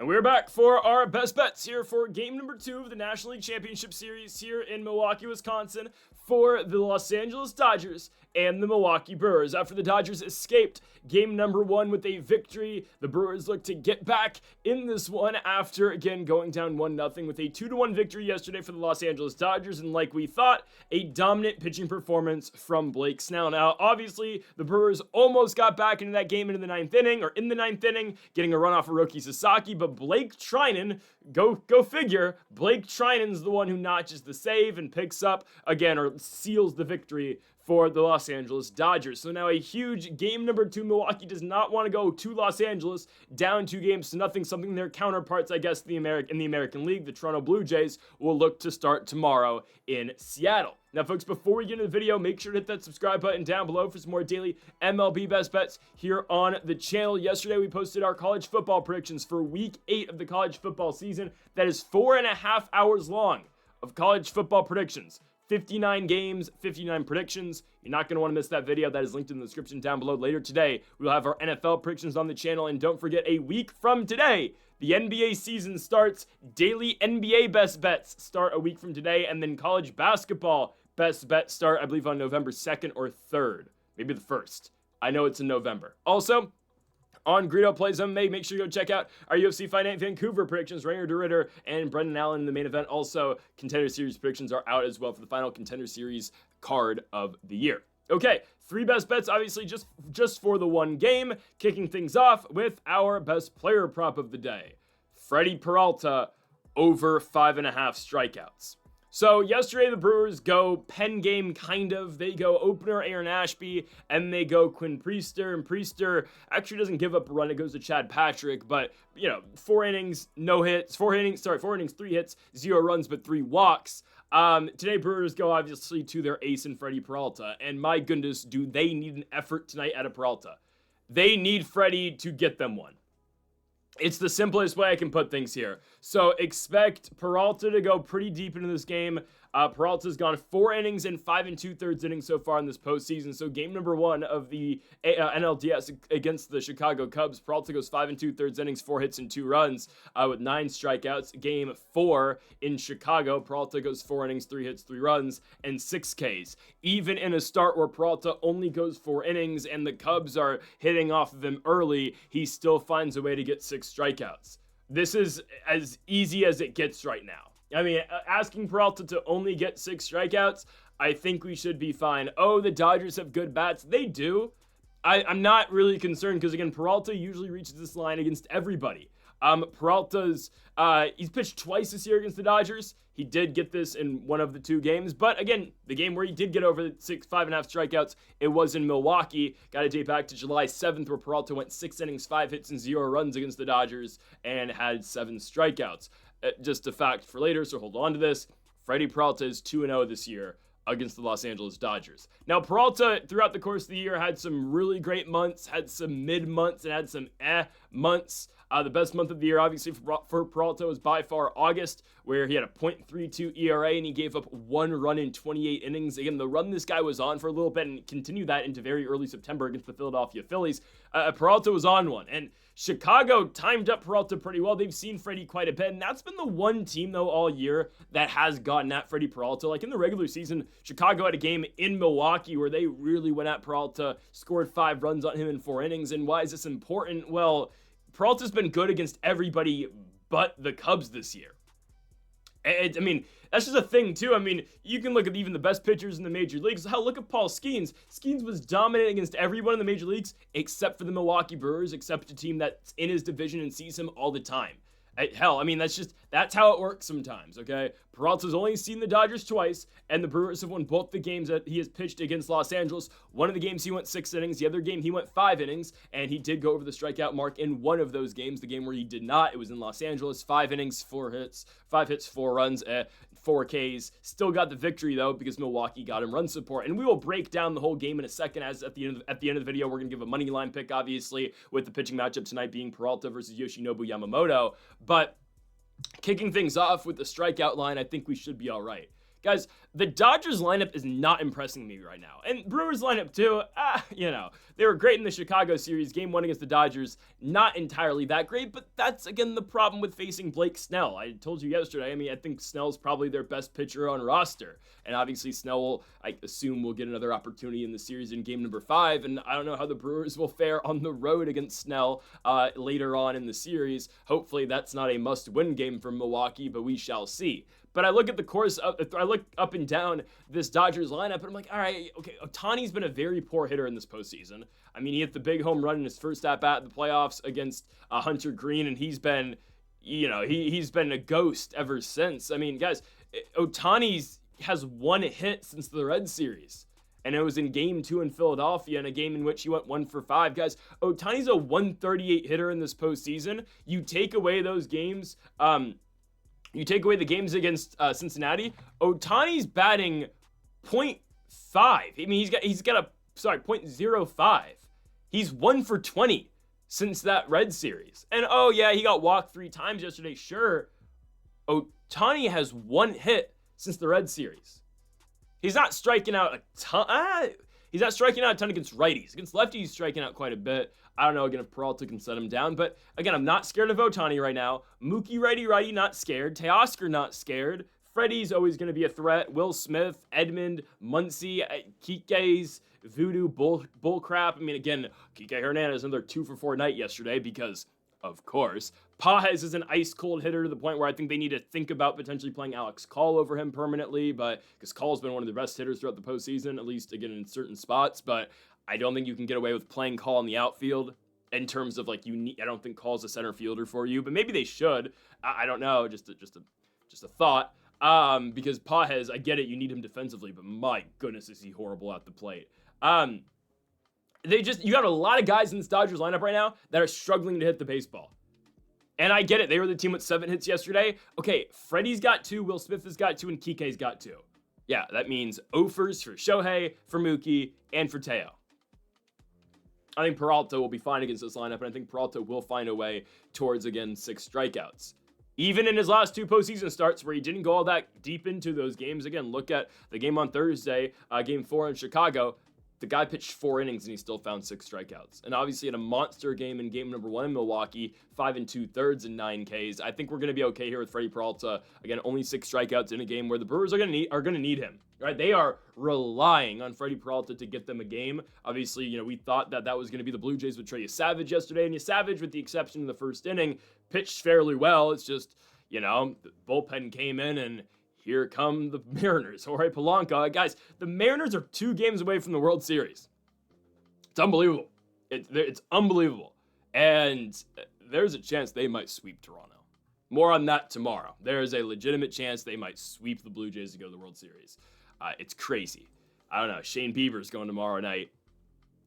And we're back for our best bets here for game number 2 of the National League Championship Series here in Milwaukee, Wisconsin for the Los Angeles Dodgers and the Milwaukee Brewers. After the Dodgers escaped game number 1 with a victory, the Brewers look to get back in this one after, again, going down 1-0 with a 2-1 victory yesterday for the Los Angeles Dodgers. And like we thought, a dominant pitching performance from Blake Snell. Now, obviously, the Brewers almost got back into that game in the ninth inning, getting a run off of Roki Sasaki, but Blake Treinen, go figure, Blake Treinen's the one who notches the save and picks up, again, or seals the victory for the Los Angeles Dodgers. So now a huge game number 2. Milwaukee does not want to go to Los Angeles down 2-0, something their counterparts, I guess, in the American League, the Toronto Blue Jays, will look to start tomorrow in Seattle. Now, folks, before we get into the video, make sure to hit that subscribe button down below for some more daily MLB best bets here on the channel. Yesterday, we posted our college football predictions for week 8 of the college football season. That is 4.5 hours long of college football predictions. 59 games, 59 predictions. You're not going to want to miss that video. That is linked in the description down below. Later today, we'll have our NFL predictions on the channel. And don't forget, a week from today, the NBA season starts. Daily NBA best bets start a week from today. And then college basketball best bets start, I believe, on November 2nd or 3rd. Maybe the 1st. I know it's in November. Also, on Greedo Plays MMA, make sure you go check out our UFC Fight Night Vancouver predictions. Rainer DeRitter and Brendan Allen in the main event. Also, Contender Series predictions are out as well for the final Contender Series card of the year. Okay, 3 best bets, obviously, just for the one game. Kicking things off with our best player prop of the day. Freddie Peralta over 5.5 strikeouts. So yesterday, the Brewers go pen game, kind of. They go opener Aaron Ashby, and they go Quinn Priester. And Priester actually doesn't give up a run. It goes to Chad Patrick. But, 4 innings, no hits. 4 innings, 3 hits, 0 runs, but 3 walks. Today, Brewers go, obviously, to their ace in Freddie Peralta. And my goodness, do they need an effort tonight out of Peralta. They need Freddie to get them one. It's the simplest way I can put things here. So expect Peralta to go pretty deep into this game. Peralta's gone 4 innings and 5 2/3 innings so far in this postseason. So game number 1 of the NLCS against the Chicago Cubs, Peralta goes 5 2/3 innings, 4 hits and 2 runs with 9 strikeouts. Game 4 in Chicago, Peralta goes 4 innings, 3 hits, 3 runs, and 6 Ks. Even in a start where Peralta only goes 4 innings and the Cubs are hitting off of him early, he still finds a way to get 6 strikeouts. This is as easy as it gets right now. I mean, asking Peralta to only get 6 strikeouts, I think we should be fine. Oh, the Dodgers have good bats. They do. I'm not really concerned because, again, Peralta usually reaches this line against everybody. He's pitched twice this year against the Dodgers. He did get this in one of the 2 games. But, again, the game where he did get over 5.5 strikeouts, it was in Milwaukee. Got to date back to July 7th where Peralta went 6 innings, 5 hits, and 0 runs against the Dodgers and had 7 strikeouts. Just a fact for later, so hold on to this. Freddie Peralta is 2-0 this year against the Los Angeles Dodgers. Now, Peralta, throughout the course of the year, had some really great months, had some mid-months, and had some months. The best month of the year, obviously, for Peralta was by far August, where he had a .32 ERA, and he gave up 1 run in 28 innings. Again, the run this guy was on for a little bit, and continued that into very early September against the Philadelphia Phillies. Peralta was on one, and Chicago timed up Peralta pretty well. They've seen Freddie quite a bit, and that's been the one team, though, all year that has gotten at Freddie Peralta. Like in the regular season, Chicago had a game in Milwaukee where they really went at Peralta, scored 5 runs on him in 4 innings. And why is this important? Well, Peralta's been good against everybody but the Cubs this year. I mean, that's just a thing, too. I mean, you can look at even the best pitchers in the major leagues. Hell, look at Paul Skeens. Skeens was dominant against everyone in the major leagues except for the Milwaukee Brewers, except a team that's in his division and sees him all the time. Hell, I mean, that's how it works sometimes, okay? Peralta's only seen the Dodgers twice, and the Brewers have won both the games that he has pitched against Los Angeles. One of the games he went 6 innings, the other game he went 5 innings, and he did go over the strikeout mark in one of those games. The game where he did not, it was in Los Angeles. 5 innings, 4 hits, 4 runs, 4 Ks. Still got the victory, though, because Milwaukee got him run support. And we will break down the whole game in a second, as at the end of the video, we're going to give a money line pick, obviously, with the pitching matchup tonight being Peralta versus Yoshinobu Yamamoto. But kicking things off with the strikeout line, I think we should be all right. Guys, the Dodgers lineup is not impressing me right now. And Brewers lineup too, they were great in the Chicago series. Game 1 against the Dodgers, not entirely that great, but that's, again, the problem with facing Blake Snell. I told you yesterday, I think Snell's probably their best pitcher on roster. And obviously Snell will, I assume, will get another opportunity in the series in game number 5. And I don't know how the Brewers will fare on the road against Snell later on in the series. Hopefully that's not a must-win game for Milwaukee, but we shall see. But I look at the course, I look up and down this Dodgers lineup, and I'm like, all right, okay, Ohtani's been a very poor hitter in this postseason. He hit the big home run in his first at-bat in the playoffs against Hunter Green, and he's been, he's been a ghost ever since. Guys, Ohtani's has 1 hit since the Red Series, and it was in Game 2 in Philadelphia, in a game in which he went 1 for 5. Guys, Ohtani's a 138 hitter in this postseason. You take away those games, you take away the games against Cincinnati, Ohtani's batting .5. He's got a .05. He's 1 for 20 since that Red Series. And oh yeah, he got walked 3 times yesterday. Sure, Ohtani has 1 hit since the Red Series. He's not striking out a ton. He's not striking out a ton against righties. Against lefties, he's striking out quite a bit. I don't know, again, if Peralta can set him down. But, again, I'm not scared of Ohtani right now. Mookie righty, not scared. Teoscar, not scared. Freddie's always going to be a threat. Will Smith, Edmund, Muncy, Kike's voodoo bullcrap. Again, Kike Hernandez, another 2 for 4 night yesterday because, of course, Pages is an ice-cold hitter to the point where I think they need to think about potentially playing Alex Call over him permanently, but because Call's been one of the best hitters throughout the postseason, at least, again, in certain spots, but I don't think you can get away with playing Call in the outfield in terms of, I don't think Call's a center fielder for you, but maybe they should. I don't know, just a thought, because Pages, I get it, you need him defensively, but my goodness, is he horrible at the plate. You got a lot of guys in this Dodgers lineup right now that are struggling to hit the baseball. And I get it. They were the team with 7 hits yesterday. Okay, Freddie's got 2, Will Smith has got 2, and Kike's got 2. Yeah, that means offers for Shohei, for Mookie, and for Teo. I think Peralta will be fine against this lineup, and I think Peralta will find a way towards, again, 6 strikeouts. Even in his last 2 postseason starts where he didn't go all that deep into those games. Again, look at the game on Thursday, game 4 in Chicago. The guy pitched 4 innings and he still found 6 strikeouts. And obviously in a monster game in game number 1 in Milwaukee, 5 2/3 and 9 Ks. I think we're going to be okay here with Freddie Peralta. Again, only 6 strikeouts in a game where the Brewers are going to need him. Right? They are relying on Freddie Peralta to get them a game. Obviously, we thought that was going to be the Blue Jays with Trey Savage yesterday, and Savage, with the exception of the first inning, pitched fairly well. It's just, the bullpen came in and here come the Mariners. Jorge Polanco. Guys, the Mariners are 2 games away from the World Series. It's unbelievable. It's unbelievable. And there's a chance they might sweep Toronto. More on that tomorrow. There is a legitimate chance they might sweep the Blue Jays to go to the World Series. It's crazy. I don't know. Shane Bieber's going tomorrow night.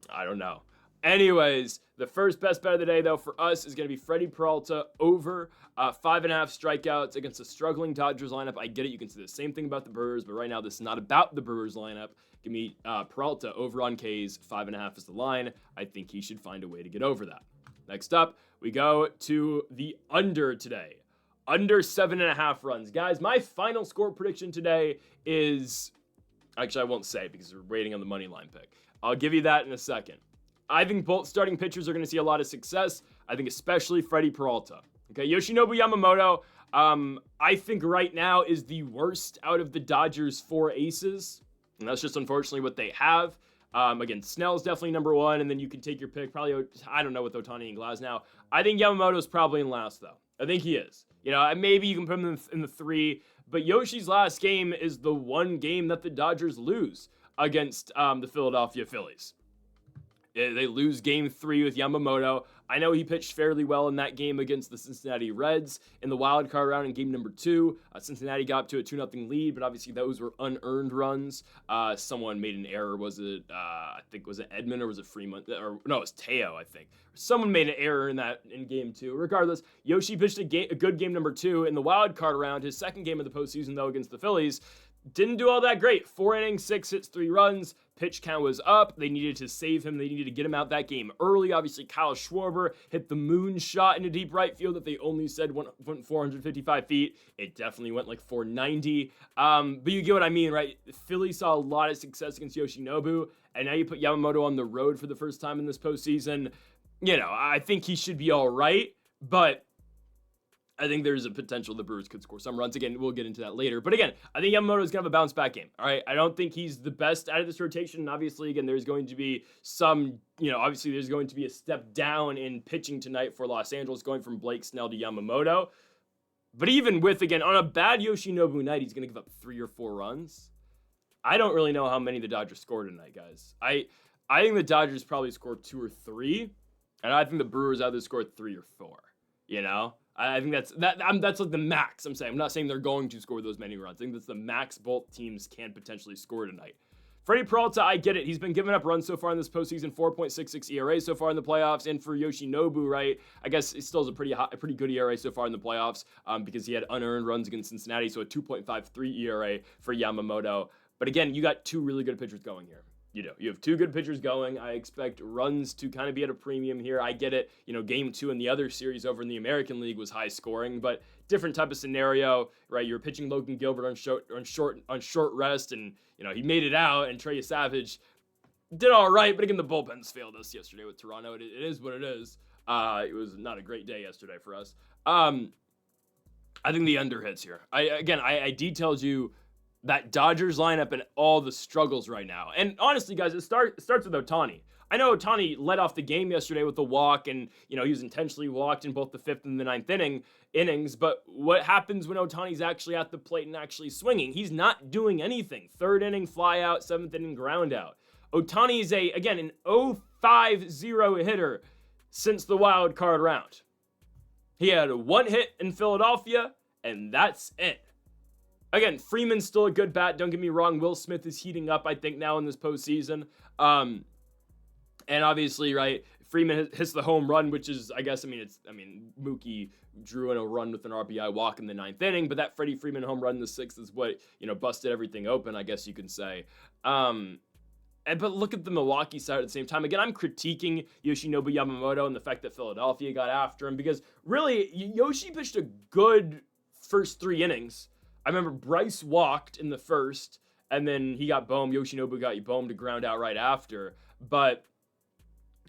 I don't know. Anyways, the first best bet of the day, though, for us is going to be Freddie Peralta over 5.5 strikeouts against a struggling Dodgers lineup. I get it. You can say the same thing about the Brewers, but right now this is not about the Brewers lineup. Give me Peralta over on Ks. 5.5 is the line. I think he should find a way to get over that. Next up, we go to the under today. Under 7.5 runs. Guys, my final score prediction today is... Actually, I won't say because we're waiting on the Moneyline pick. I'll give you that in a second. I think both starting pitchers are going to see a lot of success. I think especially Freddie Peralta. Okay, Yoshinobu Yamamoto, I think right now is the worst out of the Dodgers' 4 aces. And that's just unfortunately what they have. Again, Snell's definitely number 1, and then you can take your pick. Probably, I don't know with Ohtani and Glasnow. I think Yamamoto's probably in last, though. I think he is. Maybe you can put him in the 3, but Yoshi's last game is the 1 game that the Dodgers lose against the Philadelphia Phillies. They lose game 3 with Yamamoto. I know he pitched fairly well in that game against the Cincinnati Reds in the wild card round in game number 2. Cincinnati got up to a 2-0 lead, but obviously those were unearned runs. Someone made an error. Was it Edmund or was it Freeman? No, it was Teo, I think. Someone made an error in game 2. Regardless, Yoshi pitched a good game number 2 in the wild card round. His second game of the postseason, though, against the Phillies, didn't do all that great. 4 innings, 6 hits, 3 runs. Pitch count was up. They needed to save him. They needed to get him out that game early. Obviously, Kyle Schwarber hit the moon shot into deep right field that they only said went 455 feet. It definitely went like 490. But you get what I mean, right? Philly saw a lot of success against Yoshinobu, and now you put Yamamoto on the road for the first time in this postseason. I think he should be all right, but I think there's a potential the Brewers could score some runs. Again, we'll get into that later. But again, I think Yamamoto is going to have a bounce back game. All right. I don't think he's the best out of this rotation. And obviously, again, there's going to be obviously there's going to be a step down in pitching tonight for Los Angeles, going from Blake Snell to Yamamoto. But even with, again, on a bad Yoshinobu night, he's going to give up 3 or 4 runs. I don't really know how many the Dodgers scored tonight, guys. I think the Dodgers probably scored 2 or 3. And I think the Brewers either scored 3 or 4. I think that's like the max. I'm saying. I'm not saying they're going to score those many runs. I think that's the max both teams can potentially score tonight. Freddie Peralta, I get it. He's been giving up runs so far in this postseason, 4.66 ERA so far in the playoffs. And for Yoshinobu, right, I guess it still is a pretty good ERA so far in the playoffs because he had unearned runs against Cincinnati, so a 2.53 ERA for Yamamoto. But again, you got 2 really good pitchers going here. You have 2 good pitchers going. I expect runs to kind of be at a premium here. I get it. Game 2 in the other series over in the American League was high scoring, but different type of scenario, right? You're pitching Logan Gilbert on short rest, and he made it out. And Trey Savage did all right, but again, the bullpens failed us yesterday with Toronto. It is what it is. It was not a great day yesterday for us. I think the under hits here. I detailed you that Dodgers lineup and all the struggles right now. And honestly, guys, it starts with Ohtani. I know Ohtani led off the game yesterday with the walk, and he was intentionally walked in both the 5th and the 9th innings. But what happens when Ohtani's actually at the plate and actually swinging? He's not doing anything. 3rd inning fly out, 7th inning ground out. Ohtani is an 0.50 hitter since the wild card round. He had 1 hit in Philadelphia, and that's it. Again, Freeman's still a good bat. Don't get me wrong. Will Smith is heating up, I think, now in this postseason. And obviously, right, Freeman hits the home run, which is, Mookie drew in a run with an RBI walk in the 9th inning, but that Freddie Freeman home run in the 6th is what, busted everything open, I guess you can say. But look at the Milwaukee side at the same time. Again, I'm critiquing Yoshinobu Yamamoto and the fact that Philadelphia got after him because really, Yoshi pitched a good first 3 innings. I remember Bryce walked in the first, and then he got bombed. Yoshinobu got bombed to ground out right after. But,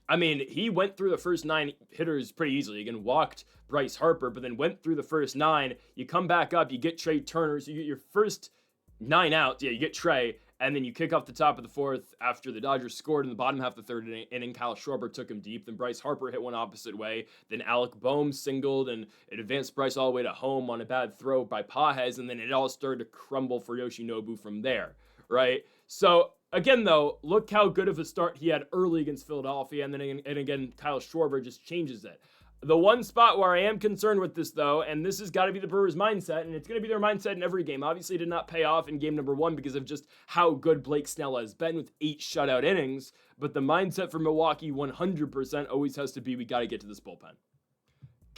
he went through the first 9 hitters pretty easily. Again, walked Bryce Harper, but then went through the first 9. You come back up, you get Trey Turner, so you get your first 9 outs. Yeah, you get Trey, and then you kick off the top of the 4th after the Dodgers scored in the bottom half of the 3rd inning. Kyle Schwarber took him deep. Then Bryce Harper hit one opposite way. Then Alec Boehm singled, and it advanced Bryce all the way to home on a bad throw by Pages, and then it all started to crumble for Yoshinobu from there, right? So, again, though, look how good of a start he had early against Philadelphia, and then again, Kyle Schwarber just changes it. The one spot where I am concerned with this, though, and this has got to be the Brewers' mindset, and it's going to be their mindset in every game. Obviously, it did not pay off in game number 1 because of just how good Blake Snell has been with 8 shutout innings, but the mindset for Milwaukee 100% always has to be, we got to get to this bullpen.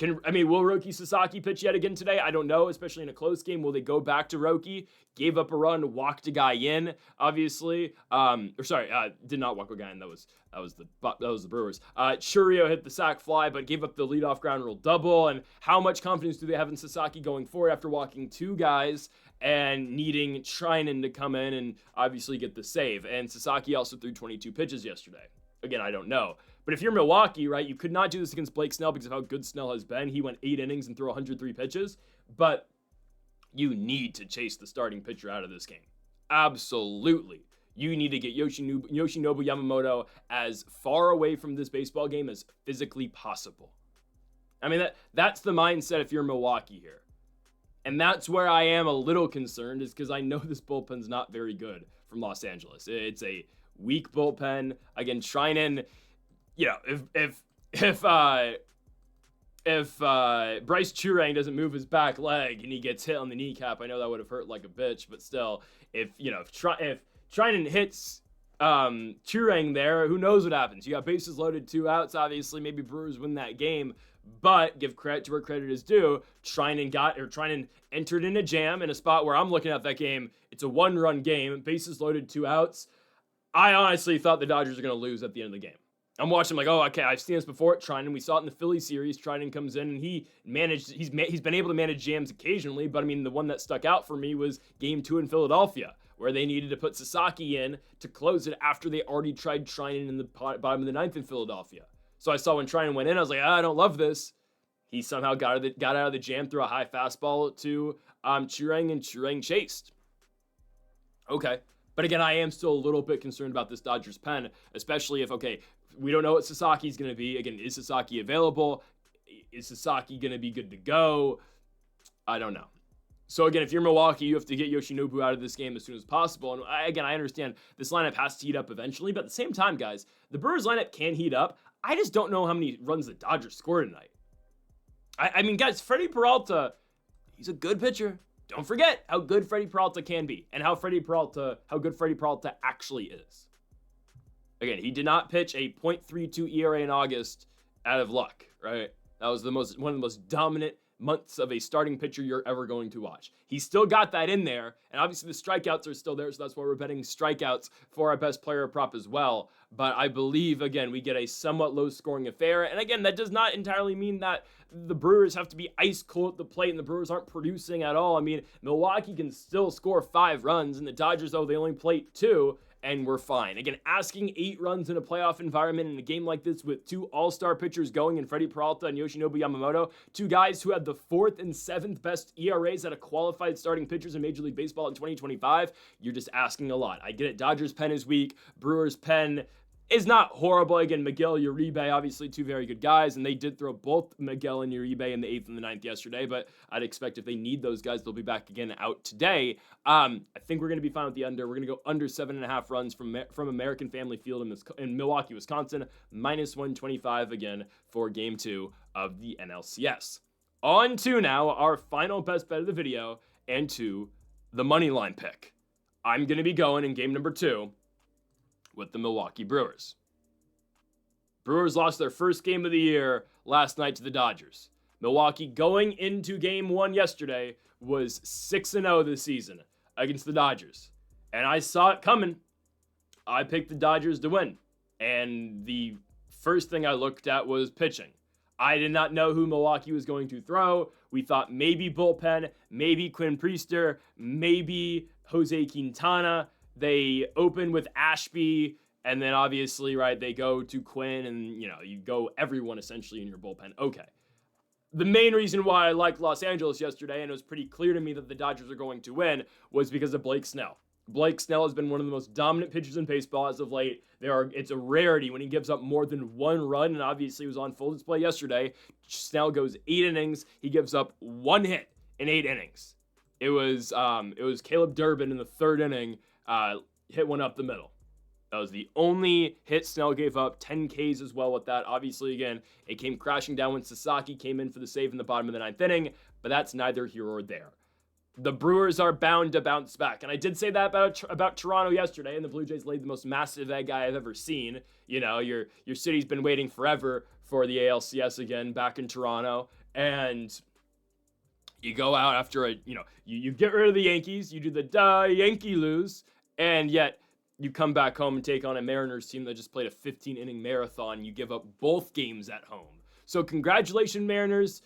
Will Roki Sasaki pitch yet again today? I don't know, especially in a close game. Will they go back to Roki? Gave up a run, walked a guy in, obviously. Did not walk a guy in. That was the Brewers. Churio hit the sac fly, but gave up the leadoff ground rule double. And how much confidence do they have in Sasaki going forward after walking 2 guys and needing Trinan to come in and obviously get the save? And Sasaki also threw 22 pitches yesterday. Again, I don't know. But if you're Milwaukee, right, you could not do this against Blake Snell because of how good Snell has been. He went 8 innings and threw 103 pitches. But you need to chase the starting pitcher out of this game. Absolutely. You need to get Yoshinobu Yamamoto as far away from this baseball game as physically possible. That's the mindset if you're Milwaukee here. And that's where I am a little concerned, is because I know this bullpen's not very good from Los Angeles. It's a weak bullpen. Again, Trinan, if Bryce Churang doesn't move his back leg and he gets hit on the kneecap, I know that would have hurt like a bitch, but still, if Trinan hits Churang there. Who knows what happens? You got bases loaded, 2 outs. Obviously, maybe Brewers win that game. But give credit to where credit is due. Treinen entered in a jam in a spot where I'm looking at that game. It's a 1-run game. Bases loaded, 2 outs. I honestly thought the Dodgers are going to lose at the end of the game. I'm watching like, oh, okay, I've seen this before at Treinen. We saw it in the Philly series. Treinen comes in and he's been able to manage jams occasionally, but I mean, the one that stuck out for me was game 2 in Philadelphia, where they needed to put Sasaki in to close it after they already tried Treinen in the bottom of the 9th in Philadelphia. So I saw when Treinen went in, I was like, I don't love this. He somehow got out of the jam through a high fastball to Churang, and Churang chased. Okay. But again, I am still a little bit concerned about this Dodgers pen, especially if, okay, we don't know what Sasaki's going to be. Again, is Sasaki available? Is Sasaki going to be good to go? I don't know. So again, if you're Milwaukee, you have to get Yoshinobu out of this game as soon as possible. And again, I understand this lineup has to heat up eventually, but at the same time, guys, the Brewers lineup can heat up. I just don't know how many runs the Dodgers score tonight. I mean, guys, Freddie Peralta, he's a good pitcher. Don't forget how good Freddie Peralta can be and how good Freddie Peralta actually is. Again, he did not pitch a .32 ERA in August out of luck, right? That was one of the most dominant months of a starting pitcher you're ever going to watch. He still got that in there, and obviously the strikeouts are still there, so that's why we're betting strikeouts for our best player prop as well. But I believe, again, we get a somewhat low-scoring affair, and again, that does not entirely mean that the Brewers have to be ice cold at the plate and the Brewers aren't producing at all. I mean, Milwaukee can still score 5 runs, and the Dodgers, though, they only plate 2, and we're fine. Again, asking 8 runs in a playoff environment in a game like this with 2 all-star pitchers going in Freddie Peralta and Yoshinobu Yamamoto, 2 guys who had the 4th and 7th best ERAs out of qualified starting pitchers in Major League Baseball in 2025, you're just asking a lot. I get it, Dodgers pen is weak, Brewers pen is not horrible. Again, Miguel, Uribe, obviously 2 very good guys, and they did throw both Miguel and Uribe in the 8th and the 9th yesterday, but I'd expect if they need those guys, they'll be back again out today. I think we're going to be fine with the under. We're going to go under 7.5 runs from American Family Field in Milwaukee, Wisconsin, -125 again for Game 2 of the NLCS. On to now our final best bet of the video and to the Moneyline pick. I'm going to be going in game number 2 with the Milwaukee Brewers. Brewers lost their first game of the year last night to the Dodgers. Milwaukee going into game 1 yesterday was 6-0 this season against the Dodgers. And I saw it coming. I picked the Dodgers to win. And the first thing I looked at was pitching. I did not know who Milwaukee was going to throw. We thought maybe bullpen, maybe Quinn Priester, maybe Jose Quintana. They open with Ashby, and then obviously, right, they go to Quinn, and, you go everyone essentially in your bullpen. Okay. The main reason why I liked Los Angeles yesterday, and it was pretty clear to me that the Dodgers are going to win, was because of Blake Snell. Blake Snell has been one of the most dominant pitchers in baseball as of late. It's a rarity when he gives up more than 1 run, and obviously he was on full display yesterday. Snell goes 8 innings. He gives up 1 hit in 8 innings. It was Caleb Durbin in the 3rd inning. Hit one up the middle. That was the only hit Snell gave up. 10 Ks as well with that. Obviously, again, it came crashing down when Sasaki came in for the save in the bottom of the 9th inning, but that's neither here or there. The Brewers are bound to bounce back, and I did say that about Toronto yesterday, and the Blue Jays laid the most massive egg I've ever seen. Your city's been waiting forever for the ALCS again back in Toronto, and you go out after you get rid of the Yankees, you do the Yankee lose, and yet you come back home and take on a Mariners team that just played a 15-inning marathon. You give up both games at home. So congratulations, Mariners.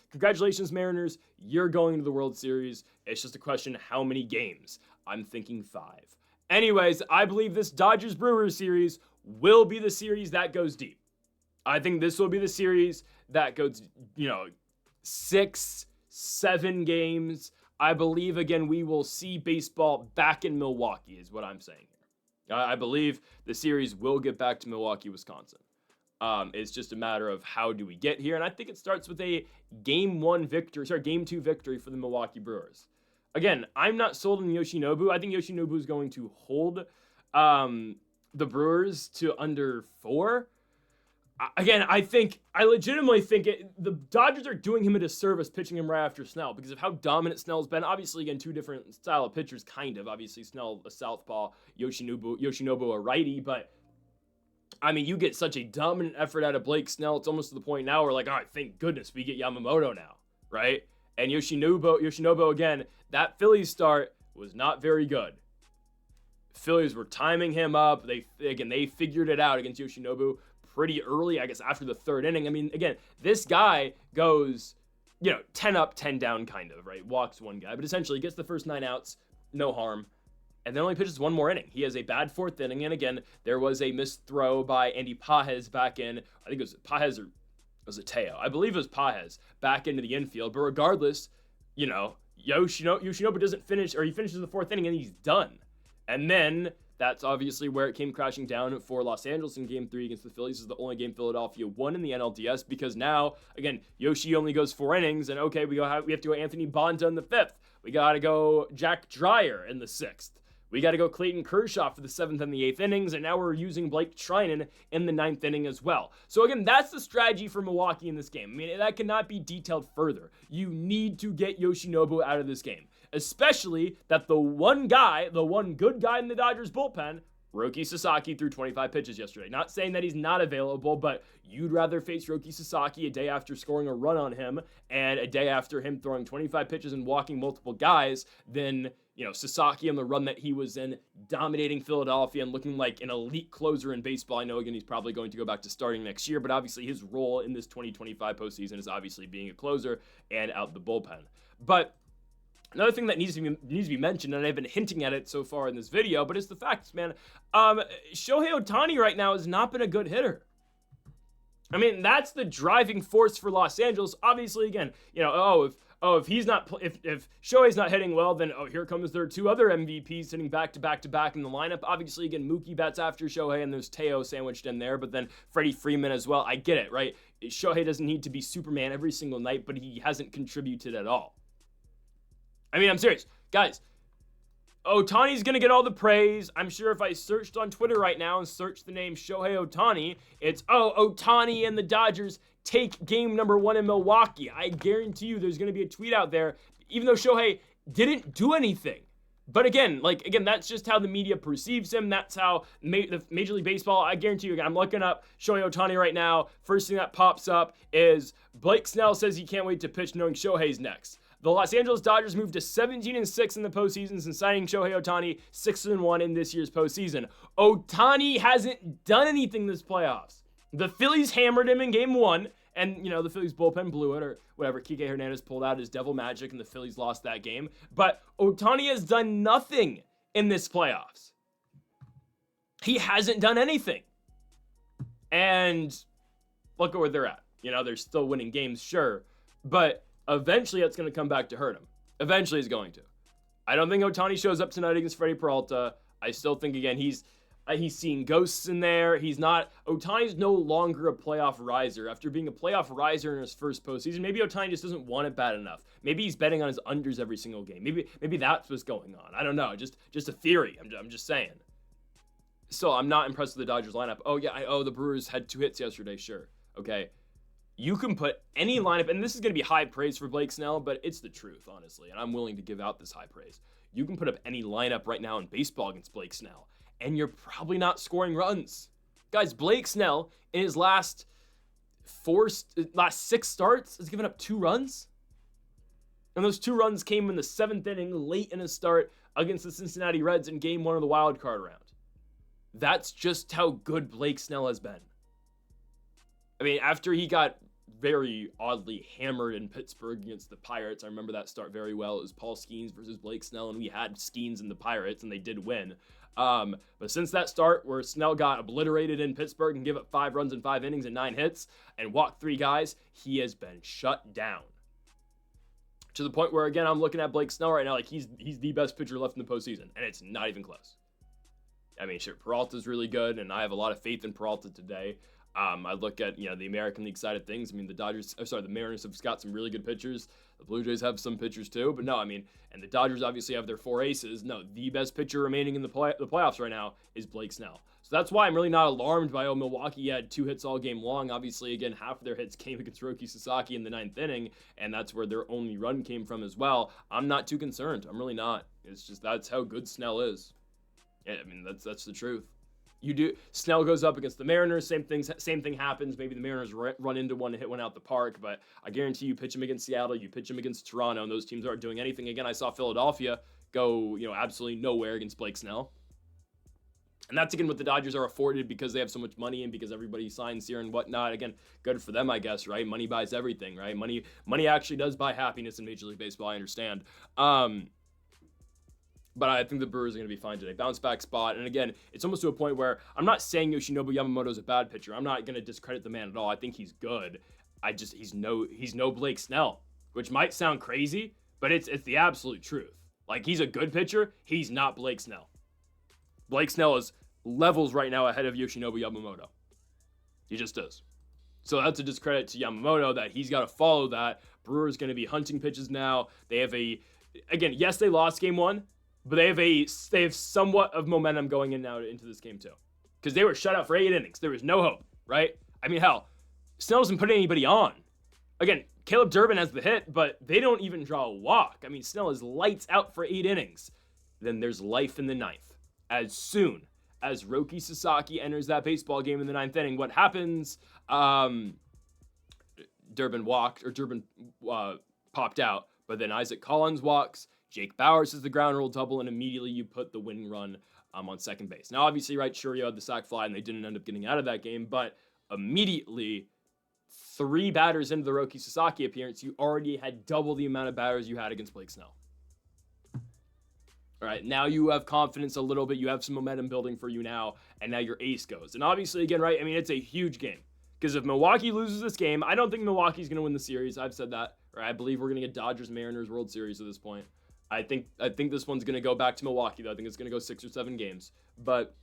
You're going to the World Series. It's just a question how many games. I'm thinking 5. Anyways, I believe this Dodgers-Brewers series will be the series that goes deep. I think this will be the series that goes, 6, 7 games. I believe, again, we will see baseball back in Milwaukee is what I'm saying here. I believe the series will get back to Milwaukee, Wisconsin. It's just a matter of how do we get here. And I think it starts with a game 2 victory for the Milwaukee Brewers. Again, I'm not sold on Yoshinobu. I think Yoshinobu is going to hold the Brewers to under 4. Again, I legitimately think the Dodgers are doing him a disservice pitching him right after Snell because of how dominant Snell's been. Obviously, again, two different style of pitchers, kind of. Obviously, Snell a southpaw, Yoshinobu a righty, but I mean, you get such a dominant effort out of Blake Snell. It's almost to the point now where like, all right, thank goodness we get Yamamoto now, right? And Yoshinobu again, that Phillies start was not very good. Phillies were timing him up. They figured it out against Yoshinobu pretty early, I guess, after the third inning. I mean, again, this guy goes, 10 up, 10 down kind of, right? Walks one guy, but essentially gets the first 9 outs, no harm, and then only pitches one more inning. He has a bad fourth inning, and again, there was a missed throw by Andy Pages back in, I think it was Pages or was it Teo? I believe it was Pages back into the infield, but regardless, Yoshinobu doesn't finish, or he finishes the fourth inning and he's done. And then that's obviously where it came crashing down for Los Angeles in Game 3 against the Phillies. This is the only game Philadelphia won in the NLDS because now, again, Yoshi only goes 4 innings, and okay, we have to go Anthony Bonta in the 5th. We got to go Jack Dreyer in the 6th. We got to go Clayton Kershaw for the 7th and the 8th innings, and now we're using Blake Treinen in the 9th inning as well. So again, that's the strategy for Milwaukee in this game. I mean, that cannot be detailed further. You need to get Yoshinobu out of this game. Especially that the one good guy in the Dodgers bullpen, Roki Sasaki, threw 25 pitches yesterday. Not saying that he's not available, but you'd rather face Roki Sasaki a day after scoring a run on him and a day after him throwing 25 pitches and walking multiple guys than, Sasaki on the run that he was in, dominating Philadelphia and looking like an elite closer in baseball. I know, again, he's probably going to go back to starting next year, but obviously his role in this 2025 postseason is obviously being a closer and out the bullpen. But another thing that needs to be mentioned, and I've been hinting at it so far in this video, but it's the facts, man. Shohei Ohtani right now has not been a good hitter. I mean, that's the driving force for Los Angeles. Obviously, again, if Shohei's not hitting well, then here comes their 2 other MVPs sitting back to back to back in the lineup. Obviously, again, Mookie Betts after Shohei, and there's Teo sandwiched in there, but then Freddie Freeman as well. I get it, right? Shohei doesn't need to be Superman every single night, but he hasn't contributed at all. I mean, I'm serious. Guys, Ohtani's going to get all the praise. I'm sure if I searched on Twitter right now and searched the name Shohei Ohtani, it's, Ohtani and the Dodgers take game number 1 in Milwaukee. I guarantee you there's going to be a tweet out there, even though Shohei didn't do anything. But again, that's just how the media perceives him. That's how the Major League Baseball, I guarantee you, again, I'm looking up Shohei Ohtani right now. First thing that pops up is Blake Snell says he can't wait to pitch knowing Shohei's next. The Los Angeles Dodgers moved to 17-6 in the postseason since signing Shohei Ohtani, 6-1 in this year's postseason. Ohtani hasn't done anything this playoffs. The Phillies hammered him in game 1, and, the Phillies bullpen blew it, or whatever. Kike Hernandez pulled out his devil magic, and the Phillies lost that game. But Ohtani has done nothing in this playoffs. He hasn't done anything. And look at where they're at. They're still winning games, sure, but eventually, it's going to come back to hurt him. Eventually, he's going to. I don't think Ohtani shows up tonight against Freddie Peralta. I still think, again, he's seeing ghosts in there. Ohtani's no longer a playoff riser. After being a playoff riser in his first postseason, maybe Ohtani just doesn't want it bad enough. Maybe he's betting on his unders every single game. Maybe that's what's going on. I don't know. Just a theory. I'm just saying. So I'm not impressed with the Dodgers lineup. Oh, yeah, the Brewers had 2 hits yesterday. Sure. Okay. You can put any lineup, and this is going to be high praise for Blake Snell, but it's the truth, honestly, and I'm willing to give out this high praise. You can put up any lineup right now in baseball against Blake Snell, and you're probably not scoring runs. Guys, Blake Snell, in his last 6 starts, has given up 2 runs. And those 2 runs came in the 7th inning, late in his start against the Cincinnati Reds in game 1 of the wild card round. That's just how good Blake Snell has been. I mean, after he got very oddly hammered in Pittsburgh against the Pirates. I remember that start very well. It was Paul Skeens versus Blake Snell, and we had Skeens and the Pirates, and they did win. But since that start where Snell got obliterated in Pittsburgh and gave up 5 runs in 5 innings and 9 hits and walked 3 guys, he has been shut down. To the point where, again, I'm looking at Blake Snell right now like he's the best pitcher left in the postseason, and it's not even close. I mean, sure, Peralta's really good, and I have a lot of faith in Peralta today. I look at, the American League side of things. I mean, the Mariners have got some really good pitchers. The Blue Jays have some pitchers too. But no, I mean, and the Dodgers obviously have their 4 aces. No, the best pitcher remaining in the playoffs right now is Blake Snell. So that's why I'm really not alarmed by, Milwaukee had 2 hits all game long. Obviously, again, half of their hits came against Roki Sasaki in the 9th inning, and that's where their only run came from as well. I'm not too concerned. I'm really not. It's just that's how good Snell is. Yeah, I mean, that's the truth. Snell goes up against the Mariners, same thing happens. Maybe the Mariners run into one and hit one out the park, but I guarantee you pitch him against Seattle, you pitch him against Toronto, and those teams aren't doing anything. Again, I saw Philadelphia go, absolutely nowhere against Blake Snell. And that's, again, what the Dodgers are afforded because they have so much money and because everybody signs here and whatnot. Again, good for them, I guess, right? Money buys everything, right? Money actually does buy happiness in Major League Baseball, I understand. But I think the Brewers are going to be fine today. Bounce back spot. And again, it's almost to a point where I'm not saying Yoshinobu Yamamoto is a bad pitcher. I'm not going to discredit the man at all. I think he's good. He's no Blake Snell, which might sound crazy, but it's the absolute truth. Like, he's a good pitcher. He's not Blake Snell. Blake Snell is levels right now ahead of Yoshinobu Yamamoto. He just is. So that's a discredit to Yamamoto that he's got to follow that. Brewers going to be hunting pitches now. They have again, yes, they lost game 1, but they have somewhat of momentum going in now into this game too. Because they were shut out for 8 innings. There was no hope, right? I mean, hell, Snell doesn't put anybody on. Again, Caleb Durbin has the hit, but they don't even draw a walk. I mean, Snell is lights out for 8 innings. Then there's life in the 9th. As soon as Roki Sasaki enters that baseball game in the 9th inning, what happens? Durbin popped out, but then Isaac Collins walks. Jake Bauers is the ground rule double, and immediately you put the winning run on second base. Now, obviously, right, Churio had the sac fly, and they didn't end up getting out of that game, but immediately, 3 batters into the Roki Sasaki appearance, you already had double the amount of batters you had against Blake Snell. All right, now you have confidence a little bit. You have some momentum building for you now, and now your ace goes. And obviously, again, right, I mean, it's a huge game. Because if Milwaukee loses this game, I don't think Milwaukee's going to win the series. I've said that. Or I believe we're going to get Dodgers-Mariners World Series at this point. I think this one's going to go back to Milwaukee, though. I think it's going to go 6 or 7 games. But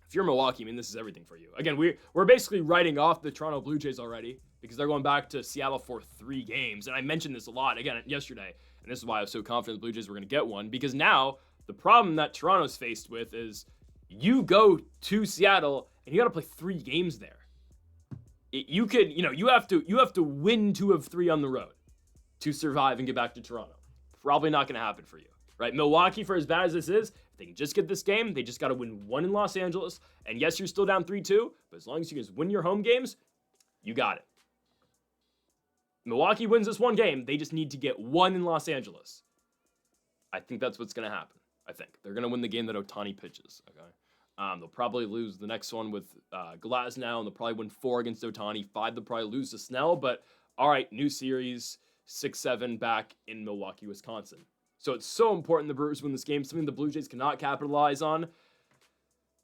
if you're Milwaukee, I mean, this is everything for you. Again, we're basically writing off the Toronto Blue Jays already because they're going back to Seattle for 3 games. And I mentioned this a lot, again, yesterday. And this is why I was so confident the Blue Jays were going to get one. Because now the problem that Toronto's faced with is you go to Seattle and you got to play 3 games there. You have to win 2 of 3 on the road to survive and get back to Toronto. Probably not going to happen for you, right? Milwaukee, for as bad as this is, if they can just get this game, they just got to win 1 in Los Angeles. And yes, you're still down 3-2, but as long as you can win your home games, you got it. Milwaukee wins this 1 game. They just need to get 1 in Los Angeles. I think that's what's going to happen. I think they're going to win the game that Ohtani pitches. Okay, they'll probably lose the next one with Glasnow, and they'll probably win 4 against Ohtani. 5, they'll probably lose to Snell. But all right, new series, 6-7 back in Milwaukee, Wisconsin. So it's so important the Brewers win this game. Something the Blue Jays cannot capitalize on.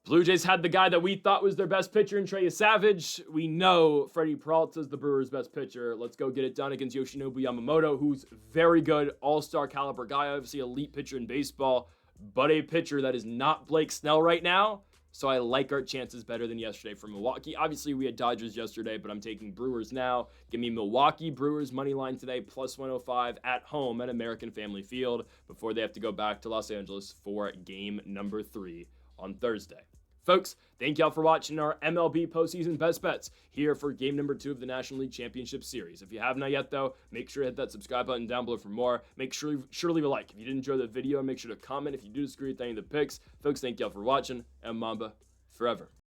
Blue Jays had the guy that we thought was their best pitcher in Trey Savage. We know Freddie Peralta is the Brewers' best pitcher. Let's go get it done against Yoshinobu Yamamoto, who's very good, all-star caliber guy, obviously elite pitcher in baseball, but a pitcher that is not Blake Snell right now. So I like our chances better than yesterday for Milwaukee. Obviously, we had Dodgers yesterday, but I'm taking Brewers now. Give me Milwaukee Brewers money line today, plus 105 at home at American Family Field before they have to go back to Los Angeles for game number 3 on Thursday. Folks, thank y'all for watching our MLB Postseason Best Bets here for game number 2 of the National League Championship Series. If you have not yet, though, make sure to hit that subscribe button down below for more. Make sure to leave a like. If you did enjoy the video, make sure to comment if you do disagree with any of the picks. Folks, thank y'all for watching, and Mamba forever.